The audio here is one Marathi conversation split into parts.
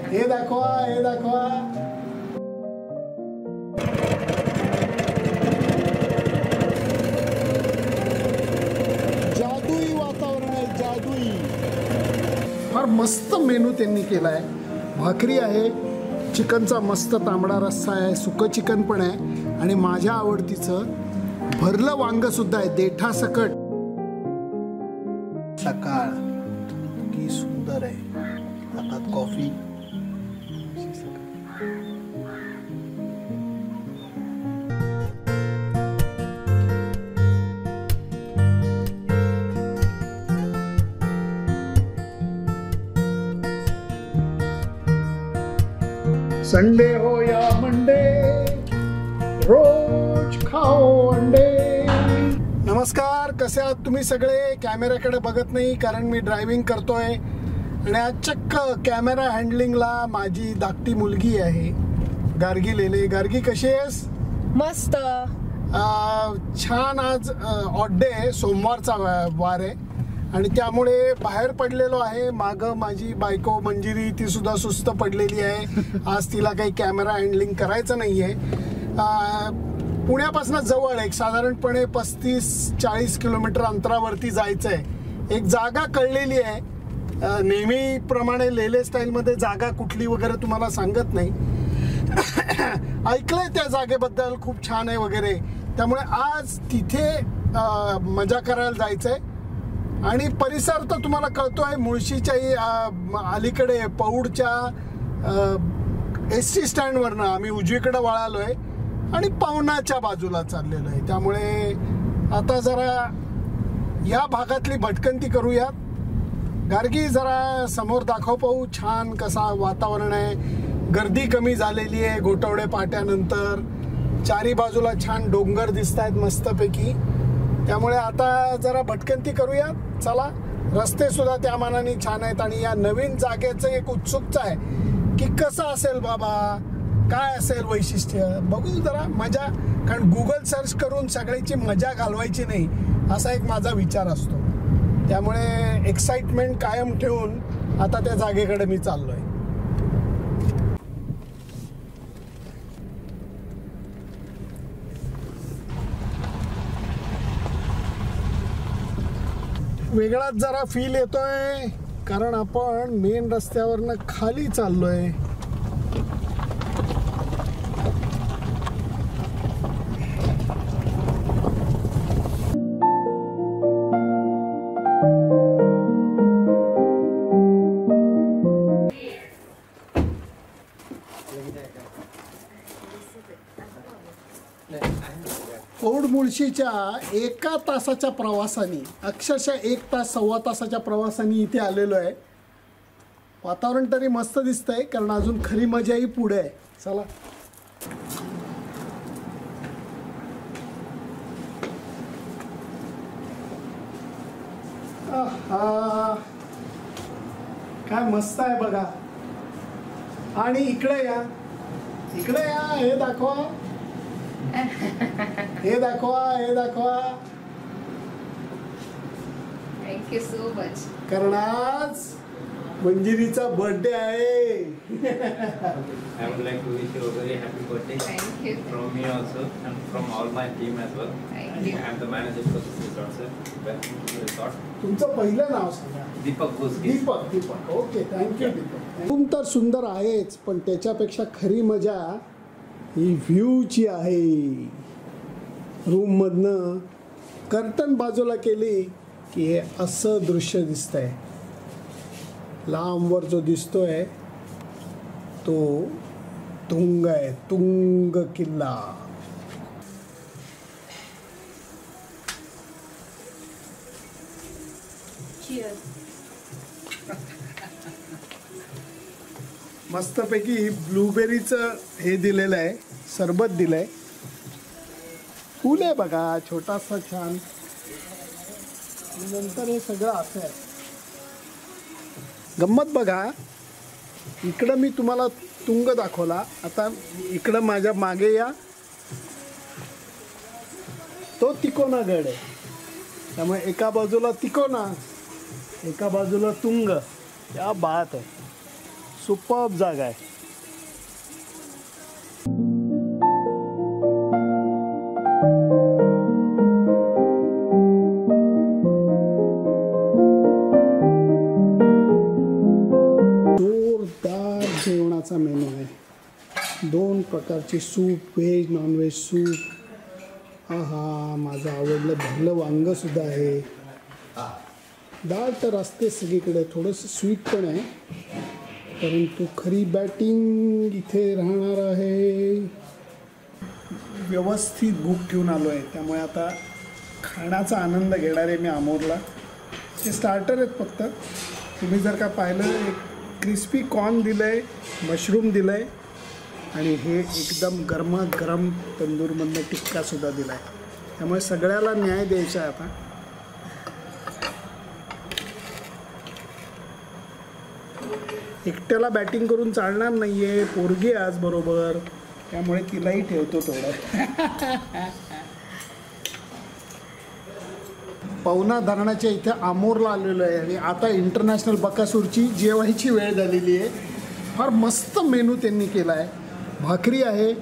हे दाखवा, हे दाखवा. जादुई वातावरण आहे, जादुई. फार मस्त मेनू त्यांनी केलाय. भाकरी आहे, चिकनचा मस्त तांबडा रस्सा आहे, सुकं चिकन पण आहे आणि माझ्या आवडतीचं भरलं वांग सुद्धा आहे, देठा सकट. सकाळ की सुंदर आहे. हातात कॉफी. संडे हो या मंडे, रोज खाओ अंडे. नमस्कार, कसे आहात तुम्ही सगळे? कॅमेऱ्याकडे बघत नाही कारण मी ड्रायव्हिंग करतोय आणि आज चक्क कॅमेरा हँडलिंगला माझी धाकटी मुलगी आहे, गार्गी लेले. गार्गी कशी आहेस? मस्त. छान. आज ऑड डे आहे, सोमवारचा वार आहे आणि त्यामुळे बाहेर पडलेलो आहे. मागं माझी बायको मंजिरी, ती सुद्धा सुस्त पडलेली आहे. आज तिला काही कॅमेरा हँडलिंग करायचं नाही आहे. पुण्यापासून जवळ एक साधारणपणे 35-40 किलोमीटर अंतरावरती जायचं आहे. एक जागा कळलेली आहे. नेहमीप्रमाणे लेले स्टाईलमध्ये जागा कुठली वगैरे तुम्हाला सांगत नाही. ऐकलंय त्या जागेबद्दल, खूप छान आहे वगैरे. त्यामुळे आज तिथे मजा करायला जायचं आहे. आणि परिसर तर तुम्हाला कळतोय, मुळशीच्या अलीकडे पौडच्या ST स्टँडवरनं आम्ही उजवीकडे वळालो आहे आणि पवनाच्या बाजूला चाललेलो आहे. त्यामुळे आता जरा या भागातली भटकंती करूयात. गार्गी जरा समोर दाखव पाहू, छान कसा वातावरण आहे. गर्दी कमी झालेली आहे गोठवडे पाट्यानंतर. चारी बाजूला छान डोंगर दिसत आहेत मस्तपैकी. त्यामुळे आता जरा भटकंती करूया. चला, रस्ते सुद्धा त्या मानाने छान आहेत आणि या नवीन जागेचं एक उत्सुकता आहे की कसं असेल बाबा, काय असेल वैशिष्ट्य, बघू जरा मजा. कारण गुगल सर्च करून सगळ्याची मजा घालवायची नाही असा एक माझा विचार असतो. त्यामुळे एक्साइटमेंट कायम ठेवून आता त्या जागेकडे मी चाललोय. वेगळाच जरा फील येतोय कारण आपण मेन रस्त्यावरनं खाली चाललोय. पौड मुळशीच्या 1 तासाच्या प्रवासाने, अक्षरशः 1 तास 1.25 तासाच्या प्रवासाने इथे आलेलो आहे. वातावरण तरी मस्त दिसतंय कारण अजून खरी मजाही पुढे आहे. चला. काय मस्त आहे बघा. आणि इकडे या, इकडे या, हे दाखवा, हे दाखवा, हे दाखवा. Thank you so much. कारण आज मंजिरीचा बर्थडे आहे. I would like to wish you a very happy birthday. Thank you. From me also and from all my team as well. Thank you. I am the manager for this resort, sir. Welcome to the resort. तुमचं पहिलं नाव सांगा. Deepak Bhuske. Deepak. Deepak, okay, thank you Deepak. Room तर सुंदर आहेच, पण त्याच्यापेक्षा खरी मजा ही व्ह्यूची आहे. रूममधनं कर्टन बाजूला केली की हे असं दृश्य दिसतंय. लांबवर जो दिसतोय तो तुंग आहे, तुंग किल्ला. मस्तपैकी ब्लूबेरीचं हे दिलेलं आहे, सरबत दिलंय. फूल आहे बघा, छोटासा छान. नंतर हे सगळं असं आहे. गंमत बघा, इकडं मी तुम्हाला तुंग दाखवला, आता इकडं माझ्या मागे या, तो तिकोना गड आहे. त्यामुळे एका बाजूला तिकोना, एका बाजूला तुंग. क्या बात आहे, सुपर्ब जागा आहे. जोरदार जेवणाचा मेनू आहे. 2 प्रकारचे सूप, व्हेज नॉनव्हेज सूप. आहा, माझं आवडलं भरलं वांग सुद्धा आहे. डाळ तर असते सगळीकडे, थोडंसं स्वीट पण आहे, परंतु खरी बॅटिंग इथे राहणार आहे. व्यवस्थित भूक घेऊन आलो आहे, त्यामुळे आता खाण्याचा आनंद घेणार आहे मी अमोरला. हे स्टार्टर आहेत फक्त. तुम्ही जर का पाहिलं, एक क्रिस्पी कॉर्न दिलं आहे, मशरूम दिलं आहे आणि हे एकदम गरमागरम तंदूरमधनं टिक्कासुद्धा दिला आहे. त्यामुळे सगळ्याला न्याय द्यायचा आहे आता. एकट्याला बॅटिंग करून चालणार नाही आहे, पोरगी आज बरोबर, त्यामुळे तिलाही ठेवतो थोडं. पवना धरणाच्या इथे अमोरला आलेलो आहे आणि आता इंटरनॅशनल बकासूरची जेवायची वेळ झालेली आहे. फार मस्त मेनू त्यांनी केला आहे. भाकरी आहे,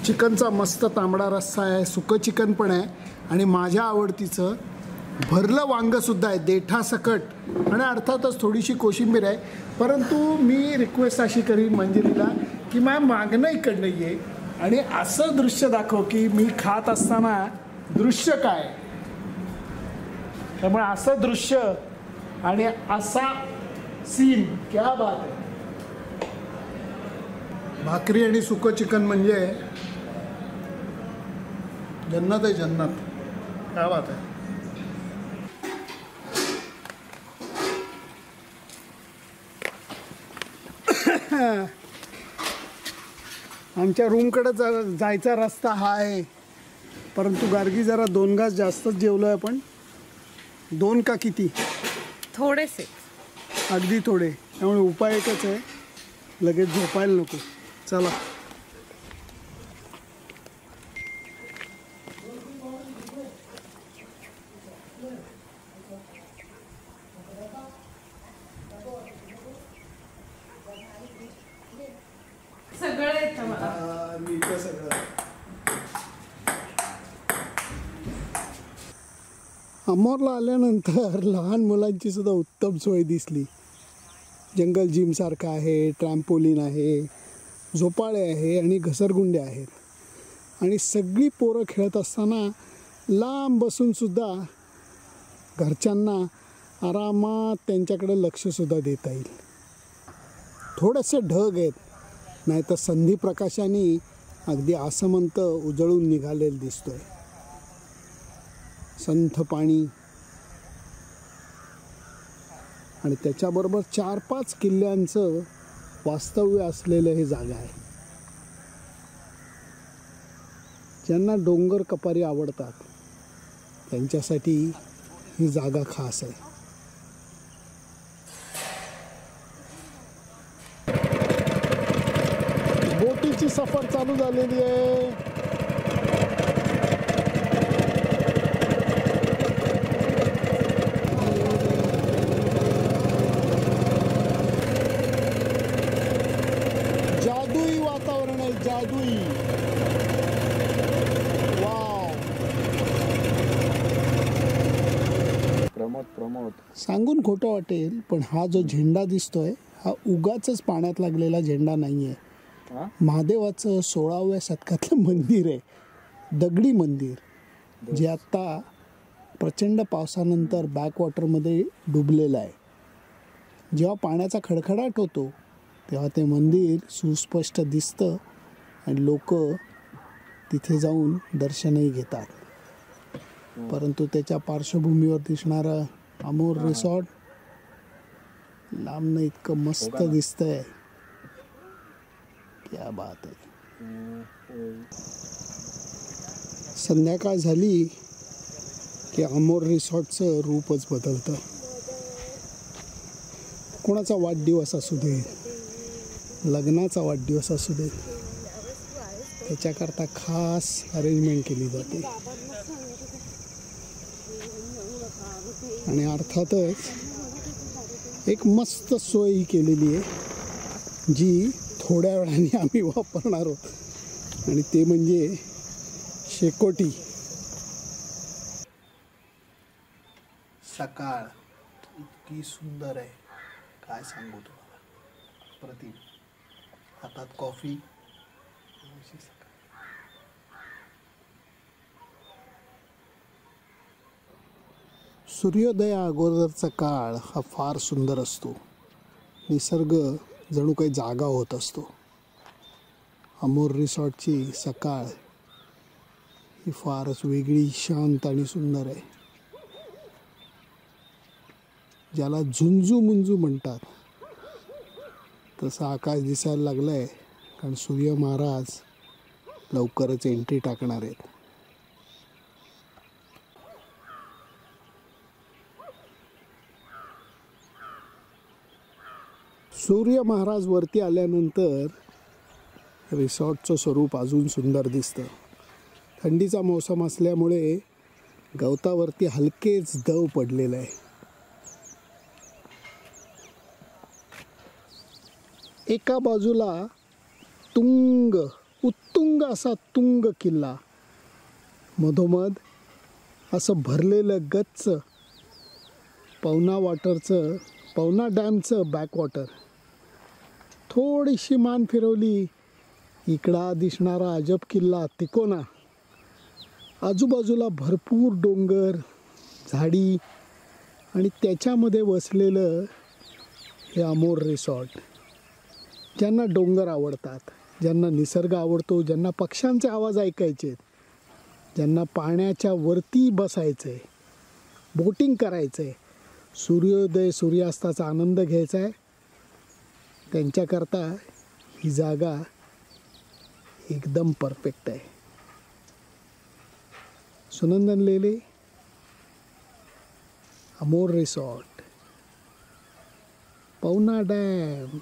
चिकनचा मस्त तांबडा रस्सा आहे, सुकं चिकन पण आहे आणि माझ्या आवडतीचं भरलं वांगंसुद्धा आहे देठासकट, आणि अर्थातच थोडीशी कोशिंबीर आहे. परंतु मी रिक्वेस्ट अशी करीन मंजिरीला की माझ्या मागणं इकडनं ये आणि असं दृश्य दाखव की मी खात असताना दृश्य काय. त्यामुळे असं दृश्य आणि असा सीन, क्या बात आहे. भाकरी आणि सुकं चिकन म्हणजे जन्नत आहे, जन्नत. क्या बात आहे. आमच्या रूमकडे जायचा रस्ता हा आहे, परंतु गार्गी जरा 2 घास जास्तच जेवलो आहे. आपण 2 का किती, थोडेसे, अगदी थोडे. त्यामुळे उपाय एकच आहे, लगेच झोपायला नको. चला. सगळं येतं मला. अमोरला आल्यानंतर लहान मुलांची सुद्धा उत्तम सोय दिसली. जंगल जिम सारखं आहे, ट्रॅम्पोलिन आहे, झोपाळे आहे आणि घसरगुंडे आहेत. आणि सगळी पोरं खेळत असताना लांब बसूनसुद्धा घरच्यांना आरामात त्यांच्याकडे लक्षसुद्धा देता येईल. थोडेसे ढग आहेत, नाहीतर संधी प्रकाशाने अगदी आसमंत उजळून निघालेलं दिसतोय. संथ पाणी आणि त्याच्याबरोबर 4-5 किल्ल्यांचं वास्तव्य असलेलं हे जागा आहे. ज्यांना डोंगर कपारी आवडतात त्यांच्यासाठी ही जागा खास आहे. बोटीची सफर चालू झालेली आहे. जादुई वातावरण आहे, जादुई. वाव. प्रमोद सांगून खोटं वाटेल, पण हा जो झेंडा दिसतोय हा उगाचच पाण्यात लागलेला झेंडा नाही आहे. महादेवाचं 16व्या शतकातलं मंदिर आहे, दगडी मंदिर, जे आत्ता प्रचंड पावसानंतर बॅकवॉटरमध्ये डुबलेलं आहे. जेव्हा पाण्याचा खडखडाट होतो तेव्हा ते मंदिर सुस्पष्ट दिसतं आणि लोक तिथे जाऊन दर्शनही घेतात. परंतु त्याच्या पार्श्वभूमीवर दिसणारं अमोर रिसॉर्ट लांबनं इतकं मस्त दिसतंय. क्या बात आहे. संध्याकाळ झाली की अमोर रिसॉर्टचं रूपच बदलतं. कोणाचा वाढदिवस असू दे, लग्नाचा वाढदिवस असू दे, त्याच्याकरता खास अरेंजमेंट केली जाते. आणि अर्थातच एक मस्त सोय ही केलेली आहे. जी थोड्या वेळाने आम्ही वापरणार आहोत आणि ते म्हणजे शेकोटी. सकाळ इतकी सुंदर आहे, काय सांगू तुम्हाला. प्रतिम, हातात कॉफी. सूर्योदया अगोदरचा काळ हा फार सुंदर असतो. निसर्ग जणू काही जागा होत असतो. अमोर रिसॉर्टची सकाळ ही फारच वेगळी, शांत आणि सुंदर आहे. ज्याला झुंजू मुंजू म्हणतात तसं आकाश दिसायला लागलं आहे, कारण सूर्य महाराज लवकरच एंट्री टाकणार आहेत. सूर्य महाराज वरती आल्यानंतर रिसॉर्टचं स्वरूप अजून सुंदर दिसतं. थंडीचा मौसम असल्यामुळे गवतावरती हलकेच दव पडलेलं आहे. एका बाजूला उत्तुंग असा तुंग किल्ला, मधोमध असं भरलेलं गच्च पवना डॅमचं बॅकवॉटर. थोडीशी मान फिरवली, इकडा दिसणारा अजब किल्ला तिकोना. आजूबाजूला भरपूर डोंगर, झाडी आणि त्याच्यामध्ये वसलेलं हे अमोर रिसॉर्ट. ज्यांना डोंगर आवडतात, ज्यांना निसर्ग आवडतो, ज्यांना पक्ष्यांचे आवाज ऐकायचे, ज्यांना पाण्याच्या वरती बसायचं आहे, बोटिंग करायचं आहे, सूर्योदय सूर्यास्ताचा आनंद घ्यायचा आहे, त्यांच्याकरता ही जागा एकदम परफेक्ट आहे. सुनंदन लेले, अमोर रिसॉर्ट, पवना डॅम.